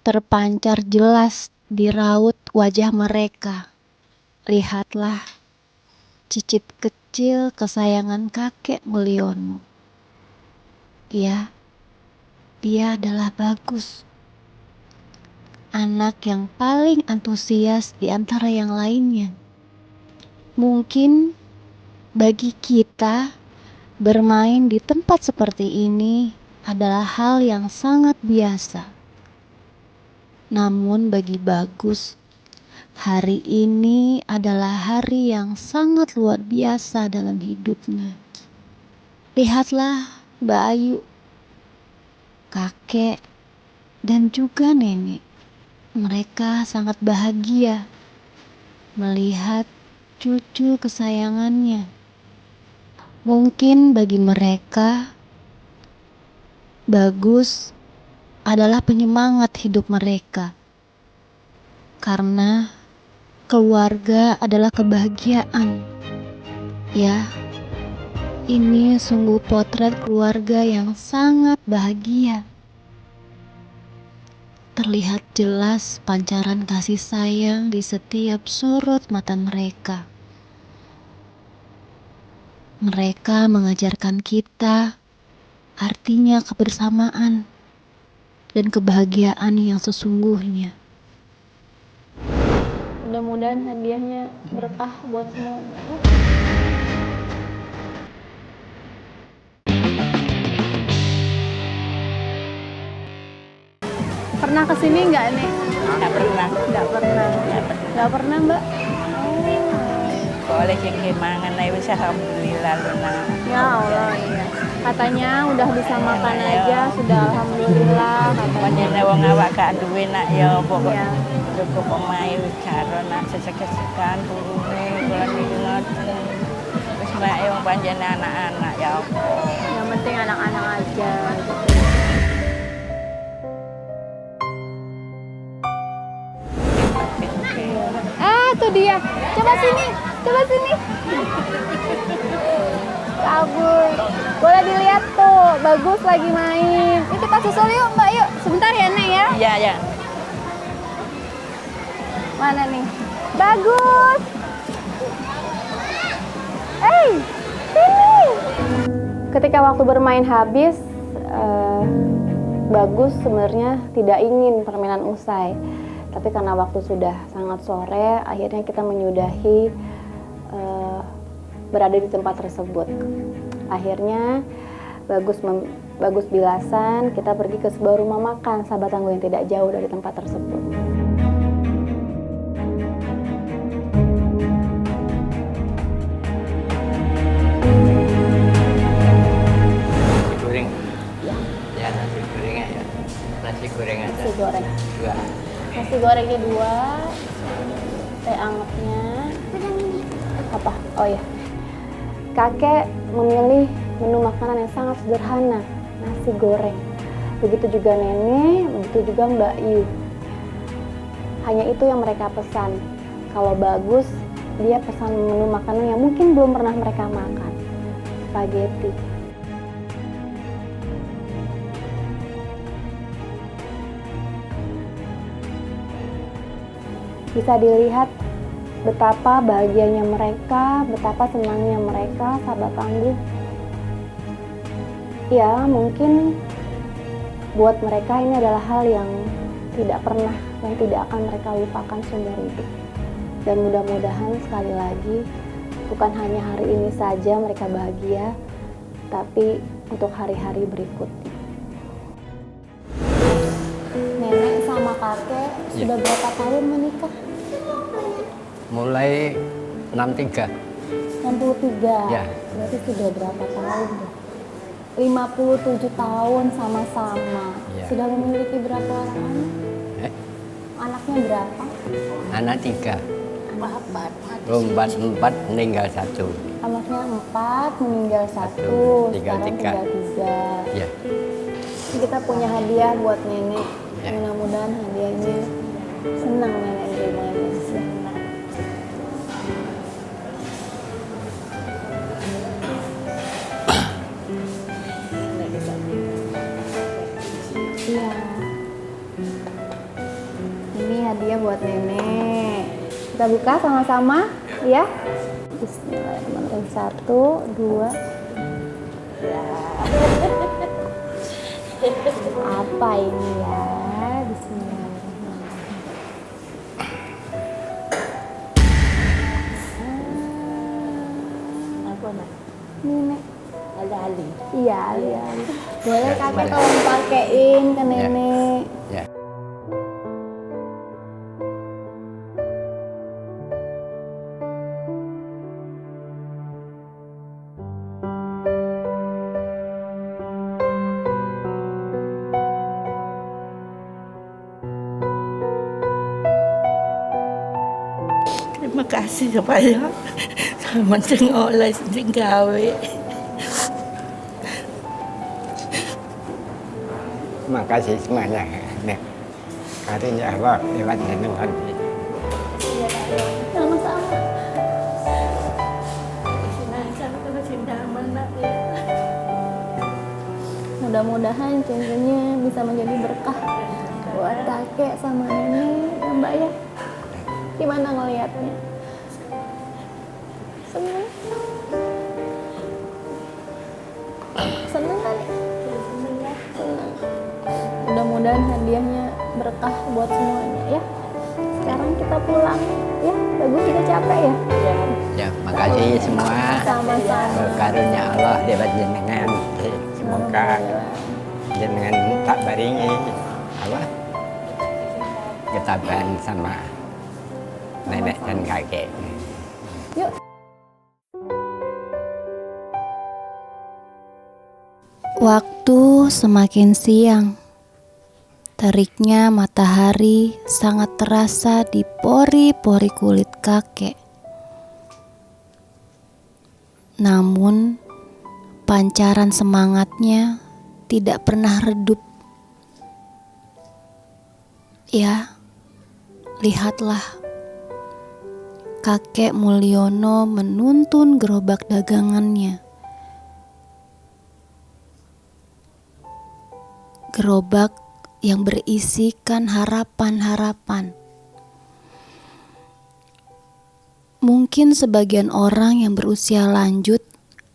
Speaker 1: terpancar jelas di raut wajah mereka. Lihatlah, cicit kecil kesayangan kakek Mulyono. Ya, dia adalah Bagus. Anak yang paling antusias di antara yang lainnya. Mungkin bagi kita, bermain di tempat seperti ini adalah hal yang sangat biasa. Namun bagi Bagus, hari ini adalah hari yang sangat luar biasa dalam hidupnya. Lihatlah Mbak Ayu, kakek, dan juga nenek. Mereka sangat bahagia melihat cucu kesayangannya. Mungkin bagi mereka, Bagus adalah penyemangat hidup mereka. Karena keluarga adalah kebahagiaan. Ya, ini sungguh potret keluarga yang sangat bahagia. Terlihat jelas pancaran kasih sayang di setiap sorot mata mereka. Mereka mengajarkan kita artinya kebersamaan dan kebahagiaan yang sesungguhnya. Mudah-mudahan hadiahnya berkah buat semuanya. Pernah kesini nggak nih?
Speaker 6: Nggak pernah.
Speaker 1: Nggak pernah. Nggak pernah Mbak?
Speaker 6: Boleh cengke mangan aja bisa alhamdulillah lu nah.
Speaker 1: Ya Allah iya. Katanya udah bisa makan aja sudah alhamdulillah. Katanya.
Speaker 6: Panjenengan wong awak gak duwe nak ya pokok.
Speaker 1: Iya.
Speaker 6: Pokok omahe wis karo nak sesek-sesekan turune kula inget. Wis mak wong panjenengan anak-anak ya Allah.
Speaker 1: Yang penting anak-anak aja. Gitu. Tuh dia. Coba sini. Kabur. Boleh dilihat tuh, bagus lagi main. Yuk kita susul yuk Mbak, yuk. Sebentar ya Nek ya.
Speaker 6: Iya, ya.
Speaker 1: Mana nih? Bagus. Sini. Ketika waktu bermain habis, Bagus sebenarnya tidak ingin permainan usai. Tapi karena waktu sudah sangat sore, akhirnya kita menyudahi berada di tempat tersebut. Akhirnya Bagus bilasan, kita pergi ke sebuah rumah makan sahabat tangguh yang tidak jauh dari tempat tersebut.
Speaker 3: Nasi goreng. Ya nasi goreng aja. Nasi goreng aja.
Speaker 1: Nasi goreng.
Speaker 3: 2.
Speaker 1: Nasi gorengnya 2, teh angetnya. Apa? Oh ya, kakek memilih menu makanan yang sangat sederhana, nasi goreng. Begitu juga nenek, begitu juga Mbak Yu. Hanya itu yang mereka pesan. Kalau Bagus, dia pesan menu makanan yang mungkin belum pernah mereka makan, spaghetti. Bisa dilihat betapa bahagianya mereka, betapa senangnya mereka, sahabat tangguh. Ya, mungkin buat mereka ini adalah hal yang tidak pernah dan tidak akan mereka lupakan seumur hidup. Dan mudah-mudahan sekali lagi, bukan hanya hari ini saja mereka bahagia, tapi untuk hari-hari berikutnya. Nenek sama kakek sudah berapa tahun menikah?
Speaker 3: Mulai 63.
Speaker 1: 63.
Speaker 3: Ya.
Speaker 1: Berarti sudah berapa tahun tuh? 57 tahun sama-sama.
Speaker 3: Ya.
Speaker 1: Sudah memiliki berapa anak? Anaknya berapa?
Speaker 3: Anak 3.
Speaker 6: Bapak,
Speaker 3: Empat meninggal 1.
Speaker 1: Anaknya 4, meninggal 1.
Speaker 3: Satu, tinggal
Speaker 1: Sekarang
Speaker 3: tiga.
Speaker 1: tinggal 3.
Speaker 3: Ya.
Speaker 1: Kita punya hadiah buat nenek.
Speaker 3: Ya.
Speaker 1: Mudah-mudahan hadiahnya senang nenek nerimanya. Iya. Ini hadiah buat nenek. Kita buka sama-sama, ya. Bismillahirrahmanirrahim. 1, 2. Apa ini ya? Bismillahirrahmanirrahim.
Speaker 6: Apa nak?
Speaker 1: Nenek.
Speaker 6: Ali-ali.
Speaker 1: Iya, iya. Boleh kakek tolong pakein ke nenek.
Speaker 3: Ya.
Speaker 6: Terima kasih kepada teman sing oleh sing gawe.
Speaker 3: Terima kasih semuanya. Nek. Karunia Allah lewat Tuhan.
Speaker 1: Sama-sama. Mudah-mudahan cincinnya bisa menjadi berkah buat kakek sama nenek ya Mbak ya. Gimana ngelihatnya? Seneng? Seneng kali? Seneng. Mudah-mudahan hadiahnya berkah buat semuanya ya. Sekarang kita pulang. Ya, bagus juga capek ya.
Speaker 3: Ya, makasih semua.
Speaker 1: Sama-sama.
Speaker 3: Karunia Allah lewat jenengan. Semoga jenengan tak baringi apa ketabahan sama nenek dan kakek.
Speaker 1: Yuk.
Speaker 7: Waktu semakin siang. Teriknya matahari sangat terasa di pori-pori kulit kakek. Namun, pancaran semangatnya tidak pernah redup. Ya, lihatlah. Kakek Mulyono menuntun gerobak dagangannya. Gerobak yang berisikan harapan-harapan. Mungkin sebagian orang yang berusia lanjut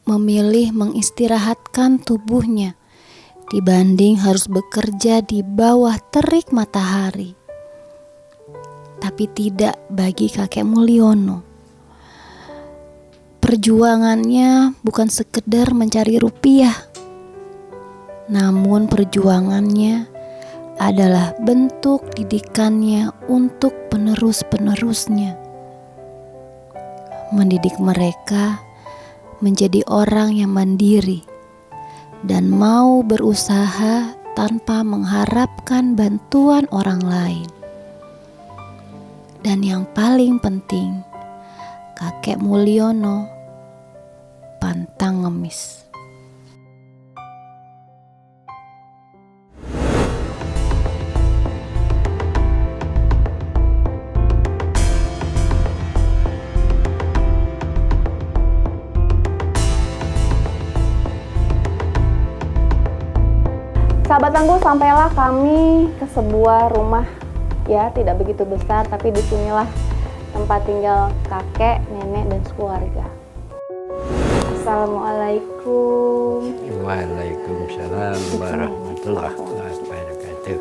Speaker 7: memilih mengistirahatkan tubuhnya dibanding harus bekerja di bawah terik matahari. Tapi tidak bagi kakek Mulyono. Perjuangannya bukan sekedar mencari rupiah, namun perjuangannya adalah bentuk didikannya untuk penerus-penerusnya. Mendidik mereka menjadi orang yang mandiri dan mau berusaha tanpa mengharapkan bantuan orang lain. Dan yang paling penting, kakek Mulyono pantang ngemis.
Speaker 1: Sahabat Tangguh, sampailah kami ke sebuah rumah, ya tidak begitu besar, tapi disinilah tempat tinggal kakek, nenek, dan keluarga. Assalamualaikum.
Speaker 3: Waalaikumsalam warahmatullahi wabarakatuh.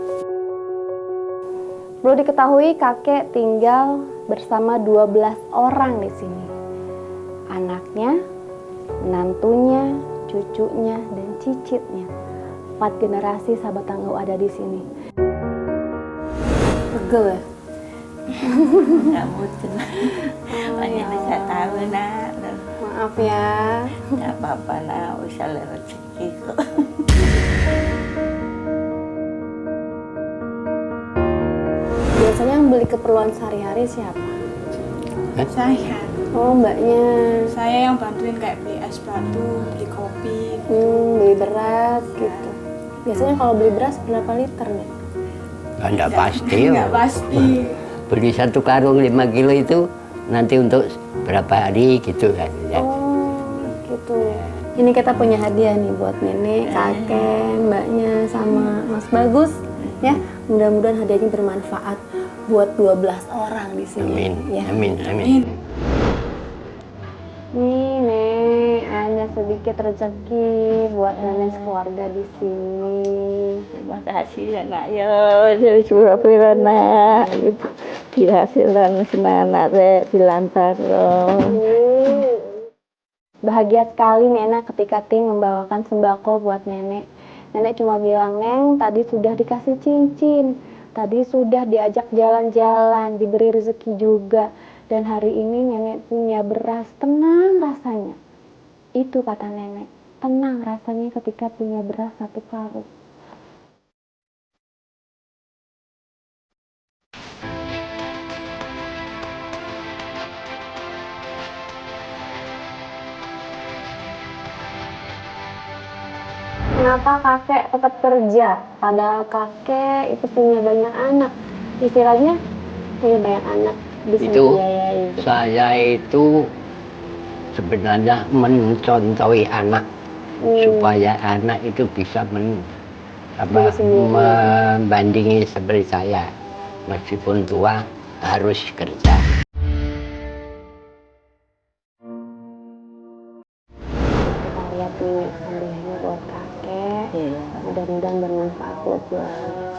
Speaker 1: Perlu diketahui kakek tinggal bersama 12 orang di sini. Anaknya, menantunya, cucunya, dan cicitnya. 4 generasi sahabat Tangguh ada di sini. Pegel ya?
Speaker 6: Nggak mungkin. Banyak bisa tahu nak.
Speaker 1: Maaf ya.
Speaker 6: Nggak apa-apa nak, usah rezeki kok.
Speaker 1: Biasanya yang beli keperluan sehari-hari siapa?
Speaker 8: Saya.
Speaker 1: Oh, mbaknya.
Speaker 8: Saya yang bantuin kayak beli es batu, beli kopi.
Speaker 1: Beli beras gitu. Biasanya kalau beli beras berapa liter nih?
Speaker 3: Nggak pasti.
Speaker 8: Nggak pasti.
Speaker 3: Beli 1 karung 5 kilo itu nanti untuk berapa hari gitu kan. Ya.
Speaker 1: Oh, gitu. Ini kita punya hadiah nih buat nenek, kakek, mbaknya, sama Mas Bagus. Ya, mudah-mudahan hadiahnya bermanfaat buat 12 orang di sini.
Speaker 3: Amin.
Speaker 1: Ya.
Speaker 3: Amin. Amin.
Speaker 1: Nih, Nek, ada sedikit rezeki buat nenek keluarga di sini.
Speaker 6: Terima kasih ya nak ya. Jadi pira-pira nak. Dihasilan semana rek dilantar.
Speaker 1: Bahagia sekali Nenek ketika Ting membawakan sembako buat nenek. Nenek cuma bilang, Neng, tadi sudah dikasih cincin, tadi sudah diajak jalan-jalan, diberi rezeki juga. Dan hari ini nenek punya beras, tenang rasanya. Itu kata nenek, tenang rasanya ketika punya beras 1 karung. Kenapa kakek tetap kerja? Padahal kakek itu punya banyak anak. Istilahnya punya banyak anak. Bisa
Speaker 3: Itu
Speaker 1: dibiayai.
Speaker 3: saya itu sebenarnya mencontohi anak supaya anak itu bisa membandingi seperti saya, meskipun tua harus kerja.
Speaker 1: Kita lihat nih hadiahnya buat kakek. Mudah-mudahan bermanfaat buat keluarga.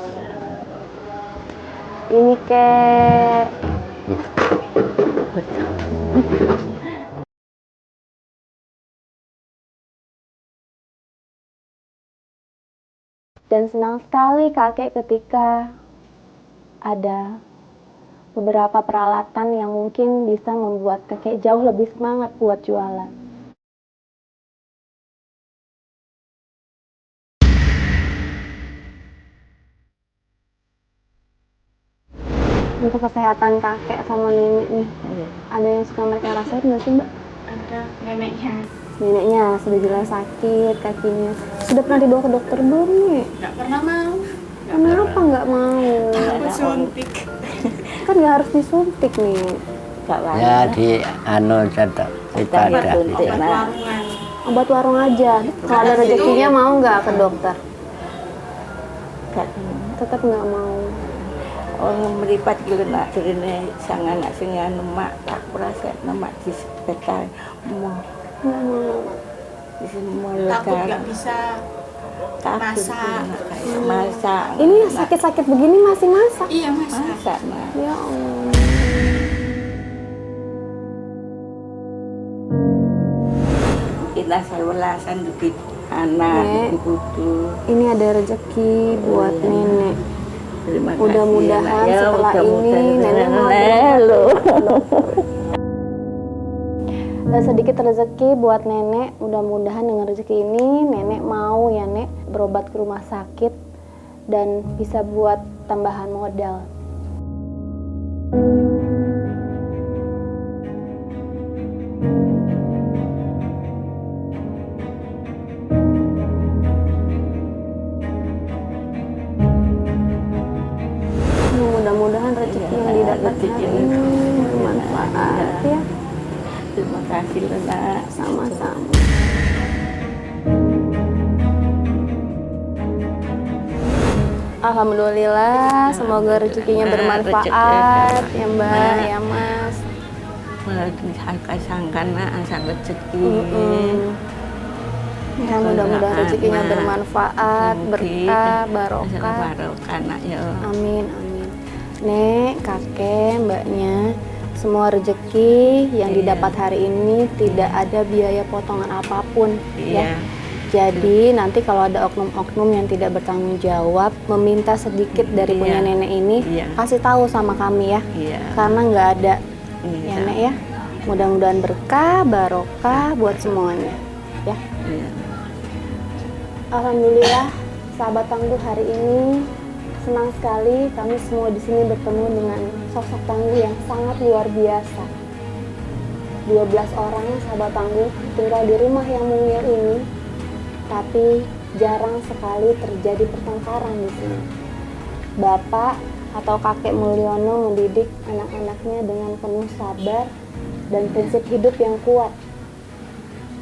Speaker 1: Ini kek.
Speaker 6: betul.
Speaker 1: Dan senang sekali kakek ketika ada beberapa peralatan yang mungkin bisa membuat kakek jauh lebih semangat buat jualan. Untuk kesehatan kakek sama nenek nih, ada yang suka mereka rasain nggak sih Mbak?
Speaker 8: Ada neneknya.
Speaker 1: Neneknya sudah jelas sakit kakinya. Sudah pernah dibawa ke dokter belum nih?
Speaker 8: Nggak pernah mau.
Speaker 1: Kenapa nggak mau?
Speaker 8: Takut suntik.
Speaker 1: Kan nggak harus disuntik nih.
Speaker 3: Ya di tetap ibadah.
Speaker 6: suntik,
Speaker 8: Obat
Speaker 6: Nak.
Speaker 8: warungan.
Speaker 1: Obat warung aja. Kalau ada rezekinya mau nggak ke dokter? Tetap nggak mau.
Speaker 6: Orang meripat gitu nak cerita sang anak sing anu mak tak berasa mak di sekitar mau
Speaker 1: Nggak mau.
Speaker 6: di semua
Speaker 8: Takut
Speaker 6: legar.
Speaker 8: nggak bisa masak.
Speaker 6: Masak.
Speaker 1: Ini sakit-sakit begini masih masak.
Speaker 8: Iya masak.
Speaker 6: Masak nak.
Speaker 1: Ya Allah.
Speaker 6: Kita sewelasan di anak,
Speaker 1: Nek.
Speaker 6: di putu.
Speaker 1: Ini ada rezeki buat nenek.
Speaker 6: Terima kasih.
Speaker 1: Mudah-mudahan
Speaker 6: Nak. Ya,
Speaker 1: setelah
Speaker 6: mudah-mudahan.
Speaker 1: ini nenek mau
Speaker 6: Halo.
Speaker 1: Dan sedikit rezeki buat nenek. Mudah-mudahan dengan rezeki ini nenek mau ya nek berobat ke rumah sakit dan bisa buat tambahan modal. Mudah-mudahan rezeki yang didapat hari ini bermanfaat ya.
Speaker 6: Terima kasih loh nak.
Speaker 1: Sama-sama. Alhamdulillah, semoga rezekinya bermanfaat ya Mbak, ya Mas.
Speaker 6: Sangka-sangka nak asal rezeki.
Speaker 1: Ya mudah-mudahan rezekinya bermanfaat, berkah, barokah.
Speaker 6: Barokah nak ya.
Speaker 1: Amin, amin. Nek, kakek, mbaknya, semua rezeki yang didapat hari ini tidak ada biaya potongan apapun ya.
Speaker 6: Iya.
Speaker 1: Jadi nanti kalau ada oknum-oknum yang tidak bertanggung jawab meminta sedikit dari punya
Speaker 6: Iya.
Speaker 1: nenek ini,
Speaker 6: Iya.
Speaker 1: kasih tahu sama kami ya,
Speaker 6: Iya.
Speaker 1: karena nggak ada
Speaker 6: Iya.
Speaker 1: ya nek ya. Mudah-mudahan berkah, barokah buat semuanya ya.
Speaker 6: Iya.
Speaker 1: Alhamdulillah, sahabat tangguh, hari ini senang sekali kami semua di sini bertemu dengan sosok tangguh yang sangat luar biasa. 12 orang sahabat tangguh tinggal di rumah yang mungil ini, tapi jarang sekali terjadi pertengkaran di sini. Bapak atau kakek Mulyono mendidik anak-anaknya dengan penuh sabar dan prinsip hidup yang kuat.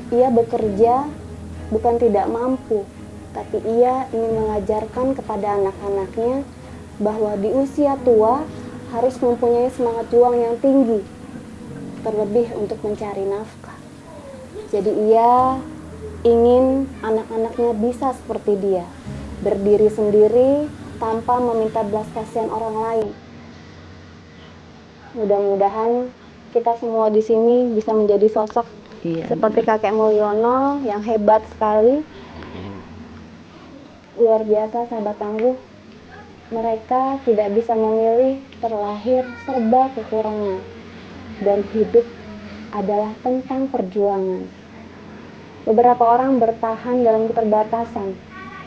Speaker 1: Ia bekerja bukan tidak mampu, tapi ia ingin mengajarkan kepada anak-anaknya bahwa di usia tua harus mempunyai semangat juang yang tinggi, terlebih untuk mencari nafkah. Jadi ia ingin anak-anaknya bisa seperti dia, berdiri sendiri tanpa meminta belas kasihan orang lain. Mudah-mudahan kita semua di sini bisa menjadi sosok seperti kakek Mulyono yang hebat sekali. Luar biasa sahabat tangguh, mereka tidak bisa memilih, terlahir serba kekurangan, dan hidup adalah tentang perjuangan. Beberapa orang bertahan dalam keterbatasan,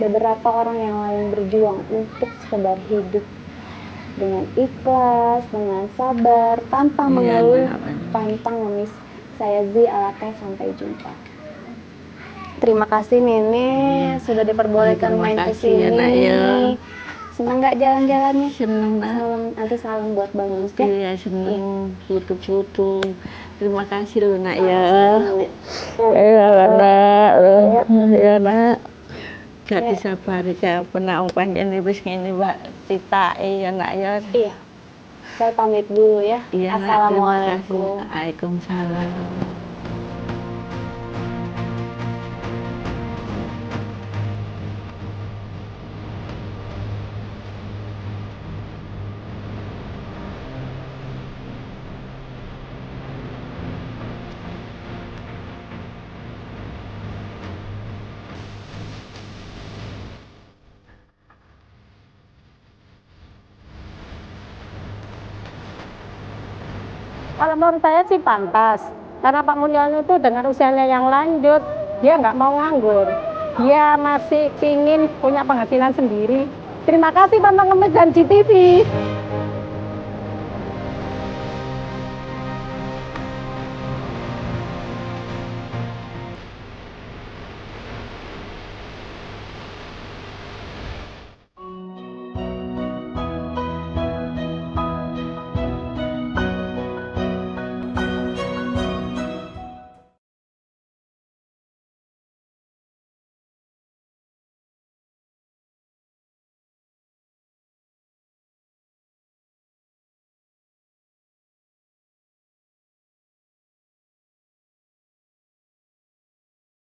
Speaker 1: beberapa orang yang lain berjuang untuk sekedar hidup dengan ikhlas, dengan sabar, tanpa mengeluh, pantang mengemis. Saya Zi Alate, sampai jumpa. Terima kasih Nenek sudah diperbolehkan main ke sini. Senang nggak jalan-jalannya?
Speaker 6: Senang nak.
Speaker 1: Nanti salam buat Bang Mus ya.
Speaker 6: Iya senang. Putu-putu. Terima kasih loh nak ya. Ya nak. Jadi sabar ya. Pernah panjang wis ngene Mbak titake ya nak ya.
Speaker 1: Iya. Saya pamit dulu ya.
Speaker 6: Iya, Nak.
Speaker 1: Assalamualaikum.
Speaker 6: Waalaikumsalam.
Speaker 9: Kalau menurut saya sih pantas. Karena Pak Mulyono itu dengan usianya yang lanjut, dia nggak mau nganggur. Dia masih ingin punya penghasilan sendiri. Terima kasih Bambang Ngemis dan GTV.